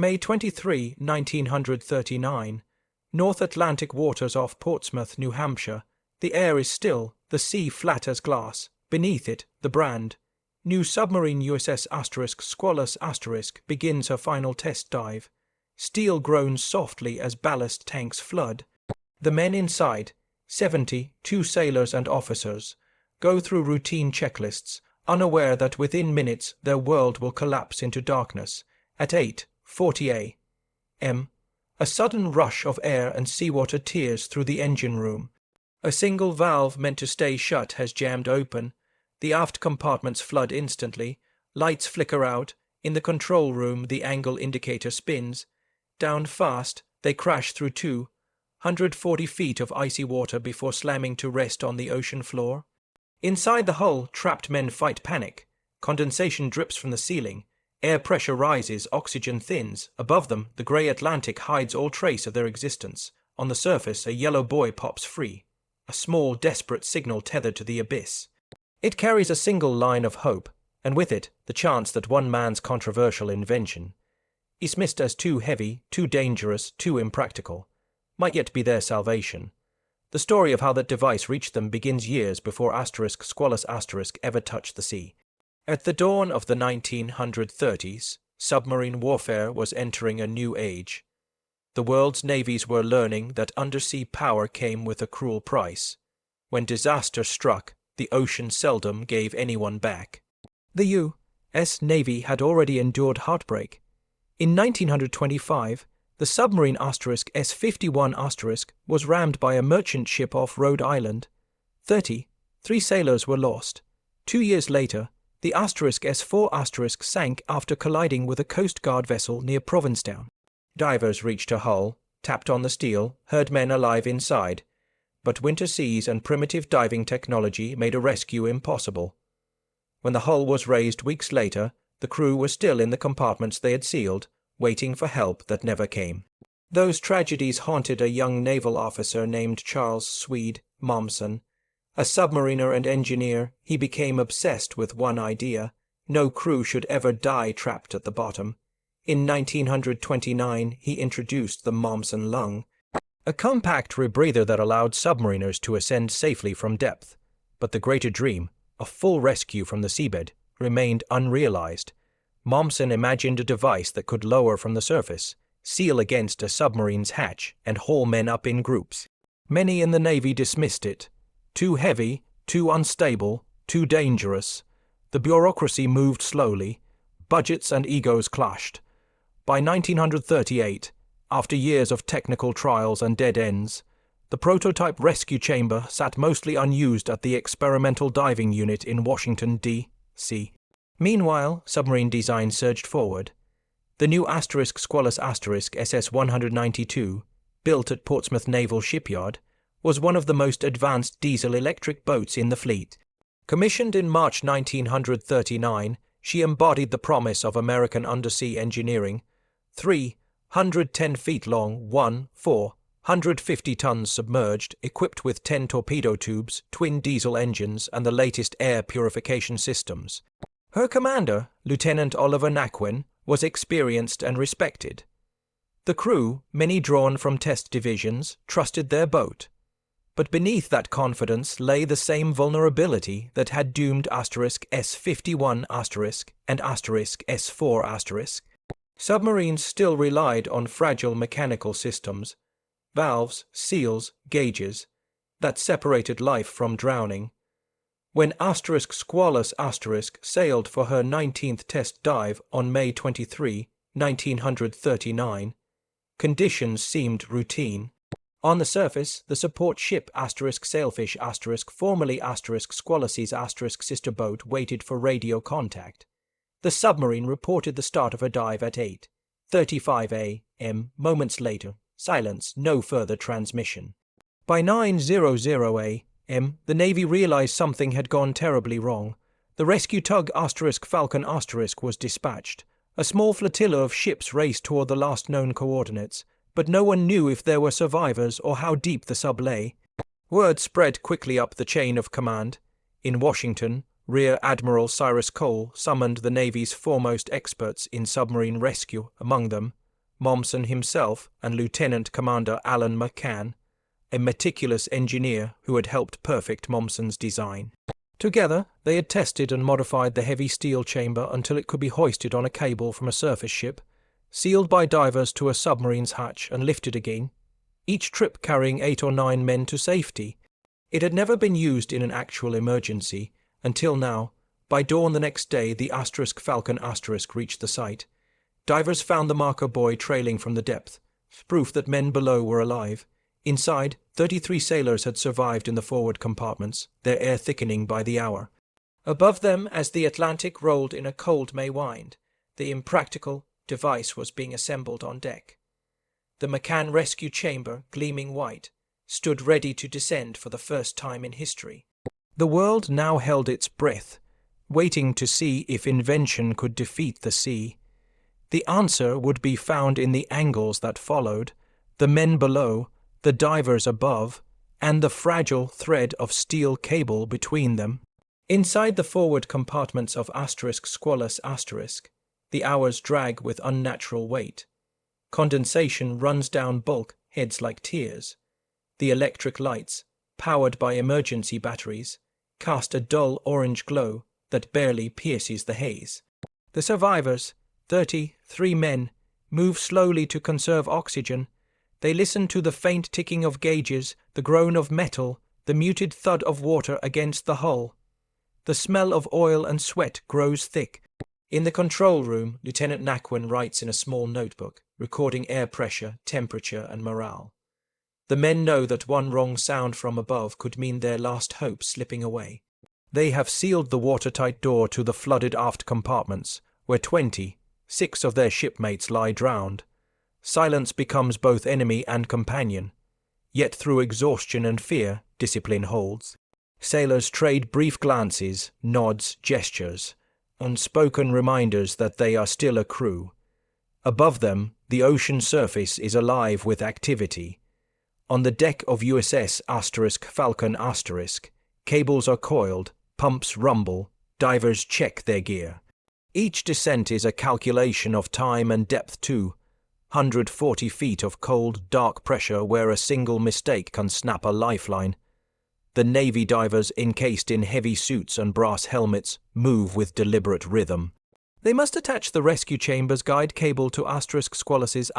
May 23, 1939. North Atlantic waters off Portsmouth, New Hampshire. The air is still, the sea flat as glass. Beneath it, the brand. New submarine USS Squalus begins her final test dive. Steel groans softly as ballast tanks flood. The men inside, 70, 2 sailors and officers, go through routine checklists, unaware that within minutes their world will collapse into darkness. At 8:40 a.m., a sudden rush of air and seawater tears through the engine room. A single valve meant to stay shut has jammed open. The aft compartments flood instantly. Lights flicker out. In the control room, the angle indicator spins. Down fast, they crash through 240 feet of icy water before slamming to rest on the ocean floor. Inside the hull, trapped men fight panic. Condensation drips from the ceiling. Air pressure rises, oxygen thins. Above them, the grey Atlantic hides all trace of their existence. On the surface, a yellow buoy pops free. A small, desperate signal tethered to the abyss. It carries a single line of hope, and with it, the chance that one man's controversial invention, dismissed as too heavy, too dangerous, too impractical, might yet be their salvation. The story of how that device reached them begins years before Squalus ever touched the sea. At the dawn of the 1930s, submarine warfare was entering a new age. The world's navies were learning that undersea power came with a cruel price. When disaster struck, the ocean seldom gave anyone back. The U.S. Navy had already endured heartbreak. In 1925, the submarine S-51 was rammed by a merchant ship off Rhode Island. 3 sailors were lost. 2 years later, the S-4 sank after colliding with a Coast Guard vessel near Provincetown. Divers reached her hull, tapped on the steel, heard men alive inside, but winter seas and primitive diving technology made a rescue impossible. When the hull was raised weeks later, the crew were still in the compartments they had sealed, waiting for help that never came. Those tragedies haunted a young naval officer named Charles Swede, Momsen. A submariner and engineer, he became obsessed with one idea: no crew should ever die trapped at the bottom. In 1929, he introduced the Momsen lung, a compact rebreather that allowed submariners to ascend safely from depth. But the greater dream, a full rescue from the seabed, remained unrealized. Momsen imagined a device that could lower from the surface, seal against a submarine's hatch, and haul men up in groups. Many in the Navy dismissed it. Too heavy, too unstable, too dangerous. The bureaucracy moved slowly. Budgets and egos clashed. By 1938, after years of technical trials and dead ends, the prototype rescue chamber sat mostly unused at the Experimental Diving Unit in Washington, D.C. Meanwhile, submarine design surged forward. The new Squalus SS-192, built at Portsmouth Naval Shipyard, was one of the most advanced diesel-electric boats in the fleet. Commissioned in March 1939, she embodied the promise of American undersea engineering. 310 feet long, 450 tons submerged, equipped with 10 torpedo tubes, twin diesel engines, and the latest air purification systems. Her commander, Lieutenant Oliver Naquin, was experienced and respected. The crew, many drawn from test divisions, trusted their boat. But beneath that confidence lay the same vulnerability that had doomed S-51 and S-4. Submarines still relied on fragile mechanical systems, valves, seals, gauges, that separated life from drowning. When Squalus sailed for her 19th test dive on May 23, 1939, conditions seemed routine. On the surface, the support ship Sailfish formerly Squalus's sister boat waited for radio contact. The submarine reported the start of her dive at 8:35 a.m. Moments later, silence, no further transmission. By 9:00 a.m., the Navy realized something had gone terribly wrong. The rescue tug Falcon was dispatched. A small flotilla of ships raced toward the last known coordinates, but no one knew if there were survivors or how deep the sub lay. Word spread quickly up the chain of command. In Washington, Rear Admiral Cyrus Cole summoned the Navy's foremost experts in submarine rescue, among them Momsen himself and Lieutenant Commander Allan McCann, a meticulous engineer who had helped perfect Momsen's design. Together, they had tested and modified the heavy steel chamber until it could be hoisted on a cable from a surface ship, sealed by divers to a submarine's hatch and lifted again, each trip carrying 8 or 9 men to safety. It had never been used in an actual emergency, until now. By dawn the next day, the Falcon reached the site. Divers found the marker buoy trailing from the depth, proof that men below were alive. Inside, 33 sailors had survived in the forward compartments, their air thickening by the hour. Above them, as the Atlantic rolled in a cold May wind, the Impractical device was being assembled on deck. The McCann rescue chamber, gleaming white, stood ready to descend for the first time in history. The world now held its breath, waiting to see if invention could defeat the sea. The answer would be found in the angles that followed, the men below, the divers above, and the fragile thread of steel cable between them. Inside the forward compartments of Squalus the hours drag with unnatural weight. Condensation runs down bulk heads like tears. The electric lights, powered by emergency batteries, cast a dull orange glow that barely pierces the haze. The survivors, 33 men, move slowly to conserve oxygen. They listen to the faint ticking of gauges, the groan of metal, the muted thud of water against the hull. The smell of oil and sweat grows thick. In the control room, Lieutenant Naquin writes in a small notebook, recording air pressure, temperature, and morale. The men know that one wrong sound from above could mean their last hope slipping away. They have sealed the watertight door to the flooded aft compartments, where 6 of their shipmates lie drowned. Silence becomes both enemy and companion. Yet through exhaustion and fear, discipline holds. Sailors trade brief glances, nods, gestures, unspoken reminders that they are still a crew. Above them, the ocean surface is alive with activity. On the deck of USS Falcon cables are coiled, pumps rumble, divers check their gear. Each descent is a calculation of time and depth too. 140 feet of cold, dark pressure where a single mistake can snap a lifeline. The Navy divers, encased in heavy suits and brass helmets, move with deliberate rhythm. They must attach the rescue chamber's guide cable to Squalus's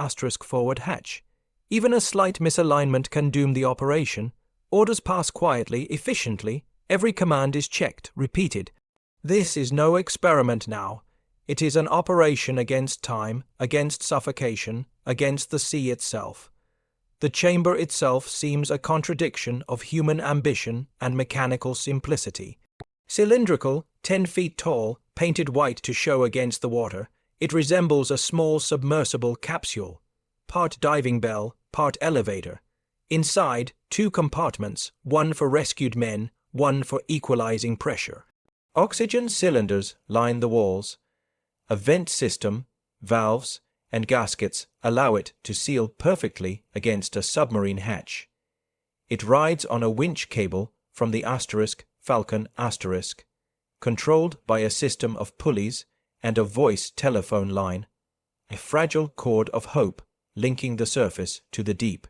forward hatch. Even a slight misalignment can doom the operation. Orders pass quietly, efficiently. Every command is checked, repeated. This is no experiment now. It is an operation against time, against suffocation, against the sea itself. The chamber itself seems a contradiction of human ambition and mechanical simplicity. Cylindrical, 10 feet tall, painted white to show against the water, it resembles a small submersible capsule, part diving bell, part elevator. Inside, 2 compartments, one for rescued men, one for equalizing pressure. Oxygen cylinders line the walls. A vent system, valves, and gaskets allow it to seal perfectly against a submarine hatch. It rides on a winch cable from the Falcon controlled by a system of pulleys and a voice telephone line, a fragile cord of hope linking the surface to the deep.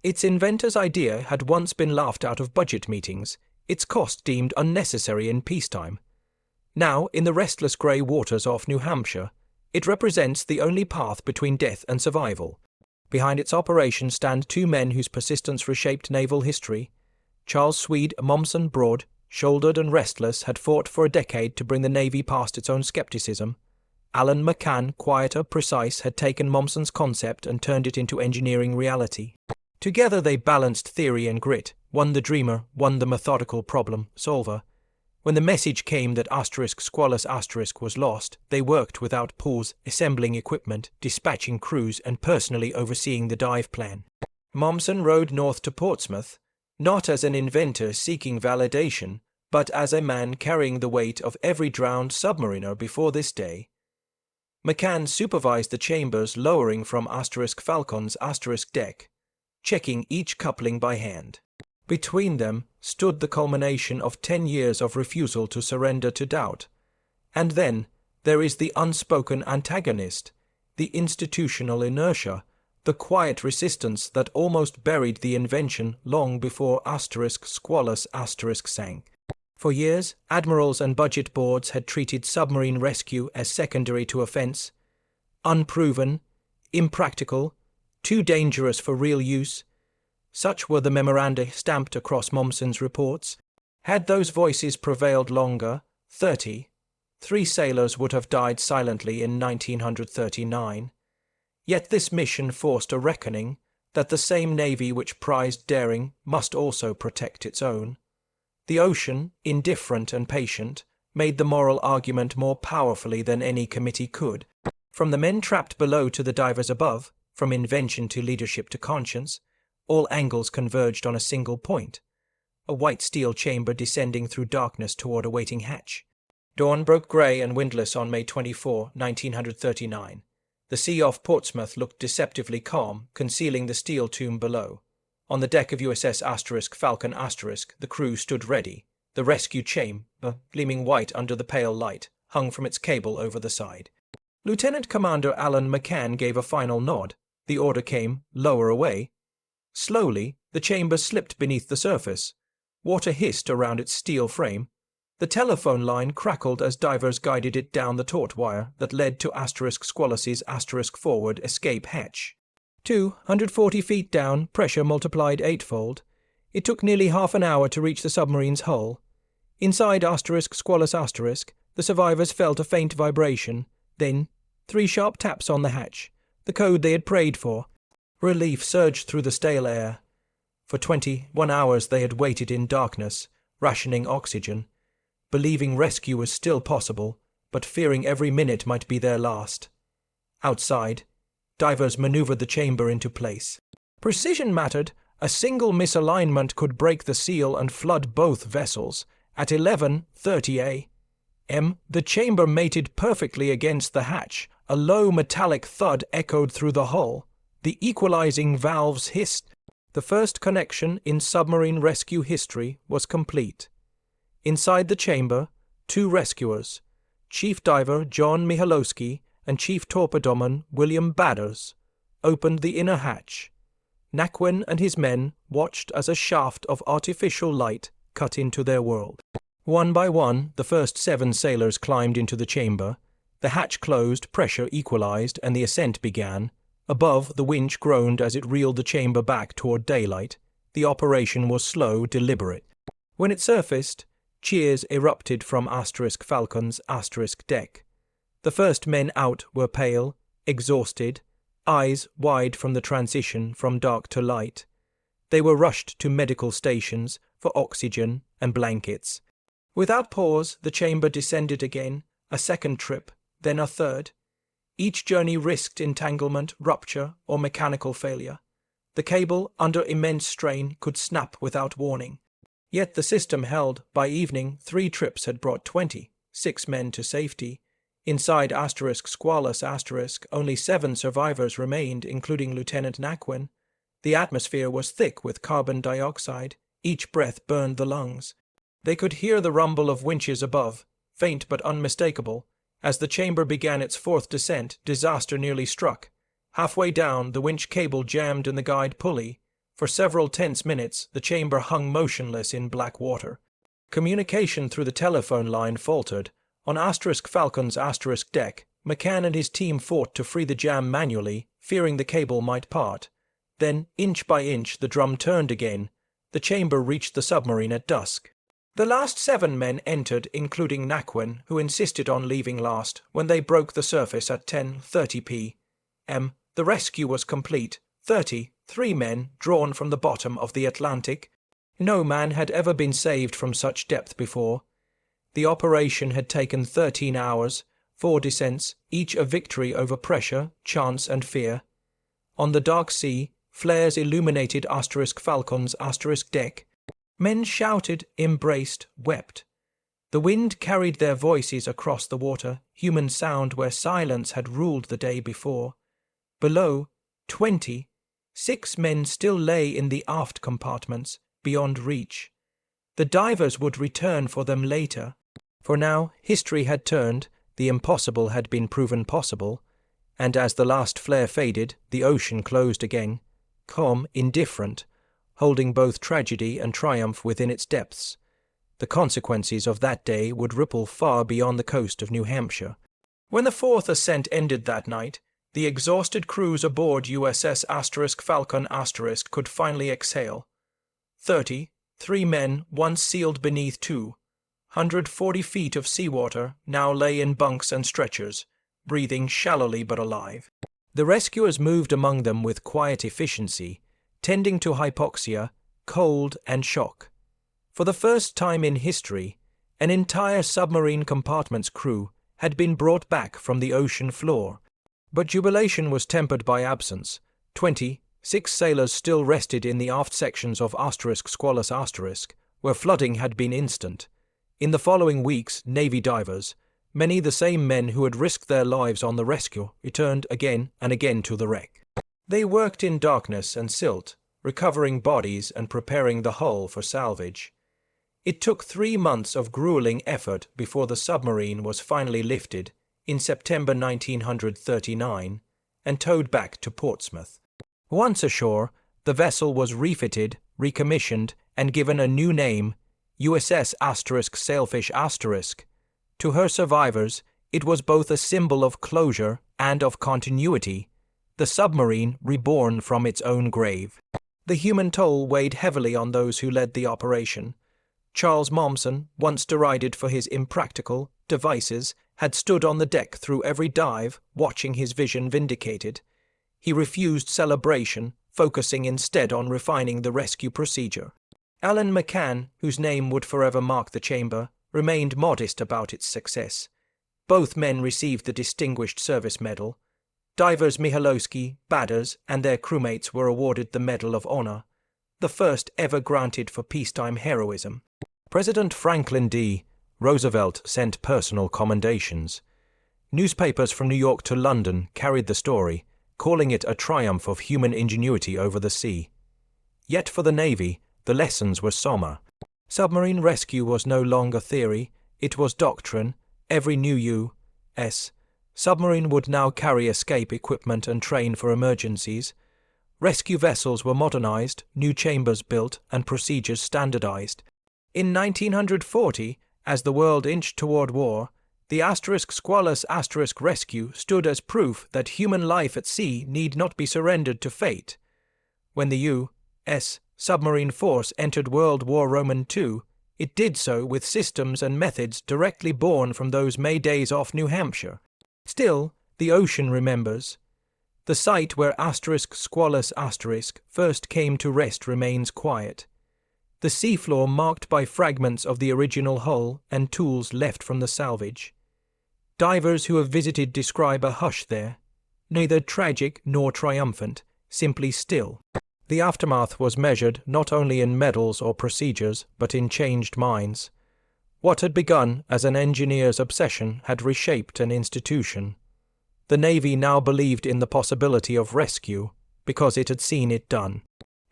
Its inventor's idea had once been laughed out of budget meetings, its cost deemed unnecessary in peacetime. Now, in the restless grey waters off New Hampshire, it represents the only path between death and survival. Behind its operation stand 2 men whose persistence reshaped naval history. Charles Swede, Momsen, broad, shouldered and restless, had fought for a decade to bring the Navy past its own skepticism. Allan McCann, quieter, precise, had taken Momsen's concept and turned it into engineering reality. Together they balanced theory and grit, one the dreamer, one the methodical problem solver. When the message came that Squalus was lost, they worked without pause, assembling equipment, dispatching crews, and personally overseeing the dive plan. Momsen rode north to Portsmouth, not as an inventor seeking validation, but as a man carrying the weight of every drowned submariner before this day. McCann supervised the chambers lowering from Falcon's deck, checking each coupling by hand. Between them stood the culmination of 10 years of refusal to surrender to doubt. And then there is the unspoken antagonist, the institutional inertia, the quiet resistance that almost buried the invention long before *Squalus* sank. For years, admirals and budget boards had treated submarine rescue as secondary to offense, unproven, impractical, too dangerous for real use. Such were the memoranda stamped across Momsen's reports. Had those voices prevailed longer, 3 sailors would have died silently in 1939. Yet this mission forced a reckoning that the same navy which prized daring must also protect its own. The ocean, indifferent and patient, made the moral argument more powerfully than any committee could. From the men trapped below to the divers above, from invention to leadership to conscience, all angles converged on a single point: a white steel chamber descending through darkness toward a waiting hatch. Dawn broke grey and windless on May 24, 1939. The sea off Portsmouth looked deceptively calm, concealing the steel tomb below. On the deck of USS Falcon *, the crew stood ready, the rescue chamber, gleaming white under the pale light, hung from its cable over the side. Lieutenant Commander Allan McCann gave a final nod. The order came, lower away. Slowly, the chamber slipped beneath the surface. Water hissed around its steel frame. The telephone line crackled as divers guided it down the taut wire that led to *Squalus's *forward escape hatch. 240 feet down, pressure multiplied eightfold. It took nearly half an hour to reach the submarine's hull. Inside *Squalus*, the survivors felt a faint vibration. Then, 3 sharp taps on the hatch, the code they had prayed for. Relief surged through the stale air. For 21 hours they had waited in darkness, rationing oxygen, believing rescue was still possible, but fearing every minute might be their last. Outside, divers maneuvered the chamber into place. Precision mattered. A single misalignment could break the seal and flood both vessels. At 11:30 a.m., the chamber mated perfectly against the hatch. A low metallic thud echoed through the hull. The equalizing valves hissed. The first connection in submarine rescue history was complete. Inside the chamber, 2 rescuers, Chief Diver John Michalowski and Chief Torpedoman William Badders, opened the inner hatch. Naquin and his men watched as a shaft of artificial light cut into their world. One by one, the first 7 sailors climbed into the chamber. The hatch closed, pressure equalized, and the ascent began. Above, the winch groaned as it reeled the chamber back toward daylight. The operation was slow, deliberate. When it surfaced, cheers erupted from Falcon's deck. The first men out were pale, exhausted, eyes wide from the transition from dark to light. They were rushed to medical stations for oxygen and blankets. Without pause, the chamber descended again, a second trip, then a third. Each journey risked entanglement, rupture, or mechanical failure. The cable, under immense strain, could snap without warning. Yet the system held. By evening, 3 trips had brought 26 men to safety. Inside Squalus only 7 survivors remained, including Lieutenant Naquin. The atmosphere was thick with carbon dioxide. Each breath burned the lungs. They could hear the rumble of winches above, faint but unmistakable. As the chamber began its 4th descent, disaster nearly struck. Halfway down, the winch cable jammed in the guide pulley. For several tense minutes, the chamber hung motionless in black water. Communication through the telephone line faltered. On Falcon's deck, McCann and his team fought to free the jam manually, fearing the cable might part. Then, inch by inch, the drum turned again. The chamber reached the submarine at dusk. The last 7 men entered, including Naquin, who insisted on leaving last, when they broke the surface at 10:30 p.m. The rescue was complete. 33 men drawn from the bottom of the Atlantic. No man had ever been saved from such depth before. The operation had taken 13 hours, 4 descents, each a victory over pressure, chance, and fear. On the dark sea, flares illuminated Falcon's deck. Men shouted, embraced, wept. The wind carried their voices across the water, human sound where silence had ruled the day before. Below, 26 men still lay in the aft compartments, beyond reach. The divers would return for them later. For now, history had turned, the impossible had been proven possible. and as the last flare faded, the ocean closed again, calm, indifferent, holding both tragedy and triumph within its depths. The consequences of that day would ripple far beyond the coast of New Hampshire. When the fourth ascent ended that night, the exhausted crews aboard USS Falcon could finally exhale. 3 men once sealed beneath 240 feet of seawater now lay in bunks and stretchers, breathing shallowly but alive. The rescuers moved among them with quiet efficiency, tending to hypoxia, cold, and shock. For the first time in history, an entire submarine compartment's crew had been brought back from the ocean floor. But jubilation was tempered by absence. 26 sailors still rested in the aft sections of Squalus, where flooding had been instant. In the following weeks, Navy divers, many the same men who had risked their lives on the rescue, returned again and again to the wreck. They worked in darkness and silt, recovering bodies and preparing the hull for salvage. It took 3 months of grueling effort before the submarine was finally lifted in September 1939 and towed back to Portsmouth. Once ashore, the vessel was refitted, recommissioned, and given a new name, USS Sailfish *. To her survivors, it was both a symbol of closure and of continuity, the submarine reborn from its own grave. The human toll weighed heavily on those who led the operation. Charles Momsen, once derided for his impractical devices, had stood on the deck through every dive, watching his vision vindicated. He refused celebration, focusing instead on refining the rescue procedure. Allan McCann, whose name would forever mark the chamber, remained modest about its success. Both men received the Distinguished Service Medal. Divers Michalowski, Badders, and their crewmates were awarded the Medal of Honor, the first ever granted for peacetime heroism. President Franklin D. Roosevelt sent personal commendations. Newspapers from New York to London carried the story, calling it a triumph of human ingenuity over the sea. Yet for the Navy, the lessons were somber. Submarine rescue was no longer theory, it was doctrine. Every new U.S. submarine would now carry escape equipment and train for emergencies. Rescue vessels were modernized, new chambers built, and procedures standardized. In 1940, as the world inched toward war, the Squalus Rescue stood as proof that human life at sea need not be surrendered to fate. When the U.S. submarine force entered World War II, it did so with systems and methods directly born from those May days off New Hampshire. Still, the ocean remembers. The site where Squalus first came to rest remains quiet. The seafloor marked by fragments of the original hull and tools left from the salvage. Divers who have visited describe a hush there, neither tragic nor triumphant, simply still. The aftermath was measured not only in medals or procedures, but in changed minds. What had begun as an engineer's obsession had reshaped an institution. The Navy now believed in the possibility of rescue because it had seen it done.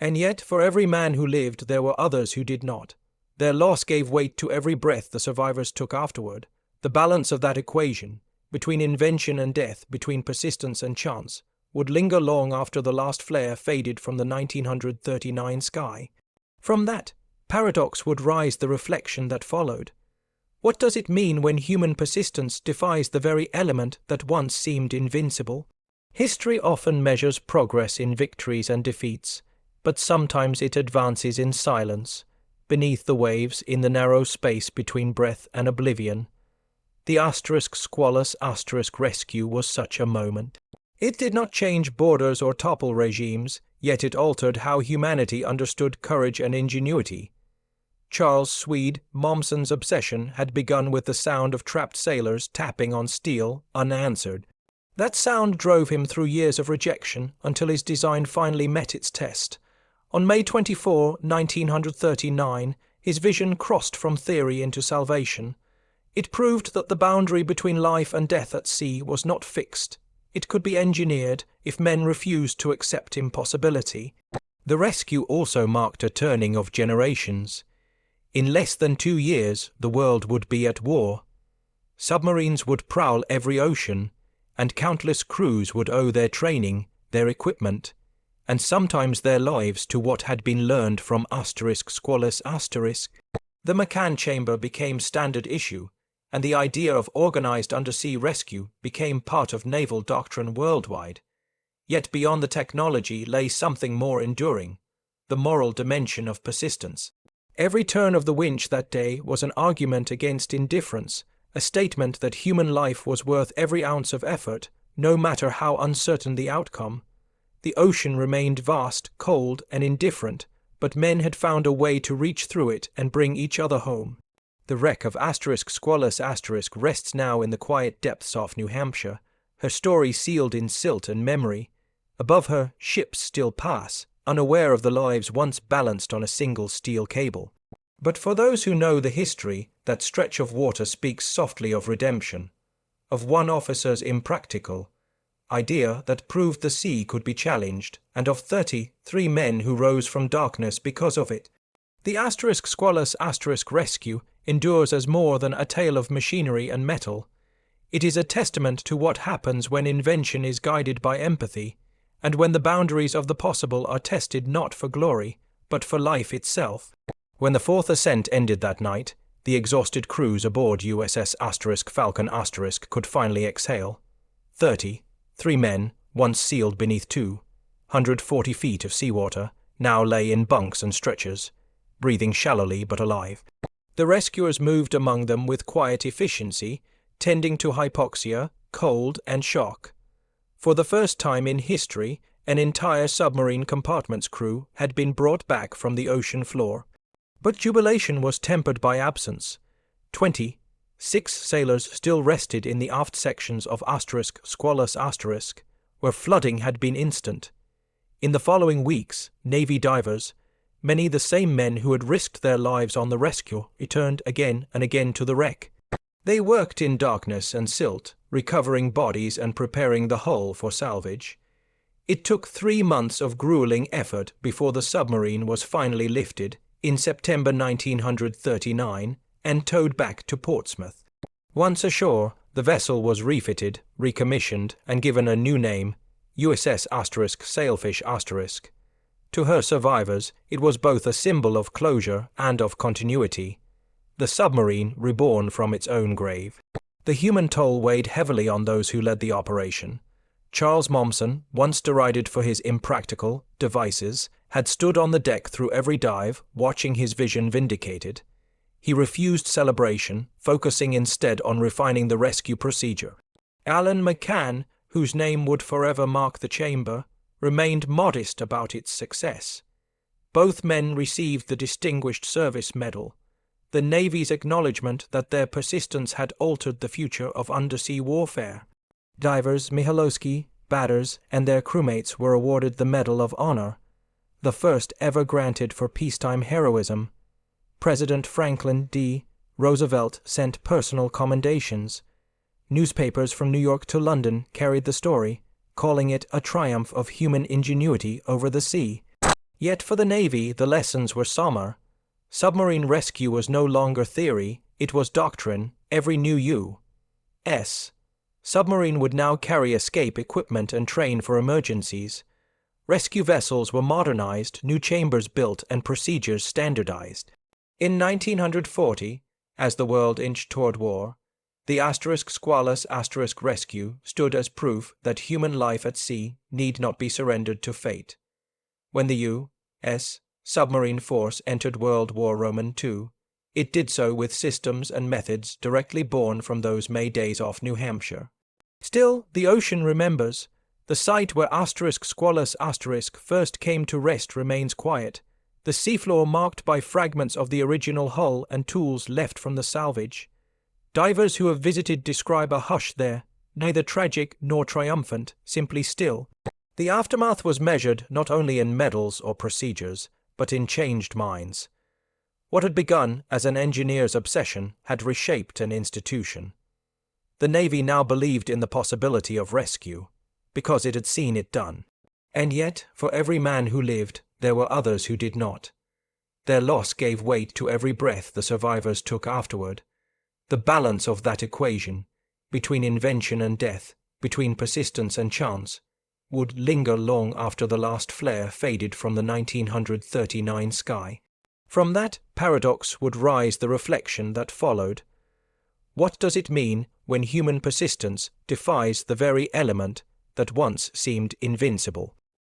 And yet, for every man who lived, there were others who did not. Their loss gave weight to every breath the survivors took afterward. The balance of that equation, between invention and death, between persistence and chance, would linger long after the last flare faded from the 1939 sky. From that paradox would rise the reflection that followed. What does it mean when human persistence defies the very element that once seemed invincible? History often measures progress in victories and defeats, but sometimes it advances in silence, beneath the waves in the narrow space between breath and oblivion. The Squalus Rescue was such a moment. It did not change borders or topple regimes, yet it altered how humanity understood courage and ingenuity. Charles Swede Momsen's obsession had begun with the sound of trapped sailors tapping on steel, unanswered. That sound drove him through years of rejection until his design finally met its test. On May 24, 1939, his vision crossed from theory into salvation. It proved that the boundary between life and death at sea was not fixed. It could be engineered if men refused to accept impossibility. The rescue also marked a turning of generations. In less than 2 years, the world would be at war. Submarines would prowl every ocean, and countless crews would owe their training, their equipment, and sometimes their lives to what had been learned from Squalus. The McCann chamber became standard issue, and the idea of organized undersea rescue became part of naval doctrine worldwide. Yet beyond the technology lay something more enduring, the moral dimension of persistence. Every turn of the winch that day was an argument against indifference, a statement that human life was worth every ounce of effort, no matter how uncertain the outcome. The ocean remained vast, cold, and indifferent, but men had found a way to reach through it and bring each other home. The wreck of Squalus rests now in the quiet depths of New Hampshire, her story sealed in silt and memory. Above her, ships still pass, unaware of the lives once balanced on a single steel cable. But for those who know the history, that stretch of water speaks softly of redemption, of one officer's impractical idea that proved the sea could be challenged, and of 33 men who rose from darkness because of it. The Squalus Rescue endures as more than a tale of machinery and metal. It is a testament to what happens when invention is guided by empathy, and when the boundaries of the possible are tested not for glory, but for life itself. When the fourth ascent ended that night, the exhausted crews aboard USS Falcon could finally exhale. 33 men, once sealed beneath 240 feet of seawater, now lay in bunks and stretchers, breathing shallowly but alive. The rescuers moved among them with quiet efficiency, tending to hypoxia, cold, and shock. For the first time in history, an entire submarine compartment's crew had been brought back from the ocean floor. But jubilation was tempered by absence. 26 sailors still rested in the aft sections of Squalus, where flooding had been instant. In the following weeks, Navy divers, many the same men who had risked their lives on the rescue, returned again and again to the wreck. They worked in darkness and silt, recovering bodies and preparing the hull for salvage. It took 3 months of grueling effort before the submarine was finally lifted in September 1939 and towed back to Portsmouth. Once ashore, the vessel was refitted, recommissioned, and given a new name, USS Sailfish *. To her survivors, it was both a symbol of closure and of continuity. The submarine reborn from its own grave. The human toll weighed heavily on those who led the operation. Charles Momsen, once derided for his impractical devices, had stood on the deck through every dive, watching his vision vindicated. He refused celebration, focusing instead on refining the rescue procedure. Allan McCann, whose name would forever mark the chamber, remained modest about its success. Both men received the Distinguished Service Medal, the Navy's acknowledgement that their persistence had altered the future of undersea warfare. Divers Michalowski, Batters, and their crewmates were awarded the Medal of Honor, the first ever granted for peacetime heroism. President Franklin D. Roosevelt sent personal commendations. Newspapers from New York to London carried the story, calling it a triumph of human ingenuity over the sea. Yet for the Navy, the lessons were somber. Submarine rescue was no longer theory, it was doctrine. Every new U.S. submarine would now carry escape equipment and train for emergencies. Rescue vessels were modernized, new chambers built, and procedures standardized. In 1940, as the world inched toward war, the Squalus Rescue stood as proof that human life at sea need not be surrendered to fate. When the U.S. submarine force entered World War II, it did so with systems and methods directly born from those May days off New Hampshire. Still, the ocean remembers. The site where Squalus first came to rest remains quiet, the seafloor marked by fragments of the original hull and tools left from the salvage. Divers who have visited describe a hush there, neither tragic nor triumphant, simply still. The aftermath was measured not only in medals or procedures, but in changed minds. What had begun as an engineer's obsession had reshaped an institution. The Navy now believed in the possibility of rescue, because it had seen it done. And yet, for every man who lived, there were others who did not. Their loss gave weight to every breath the survivors took afterward. The balance of that equation, between invention and death, between persistence and chance, would linger long after the last flare faded from the 1939 sky. From that paradox would rise the reflection that followed. What does it mean when human persistence defies the very element that once seemed invincible?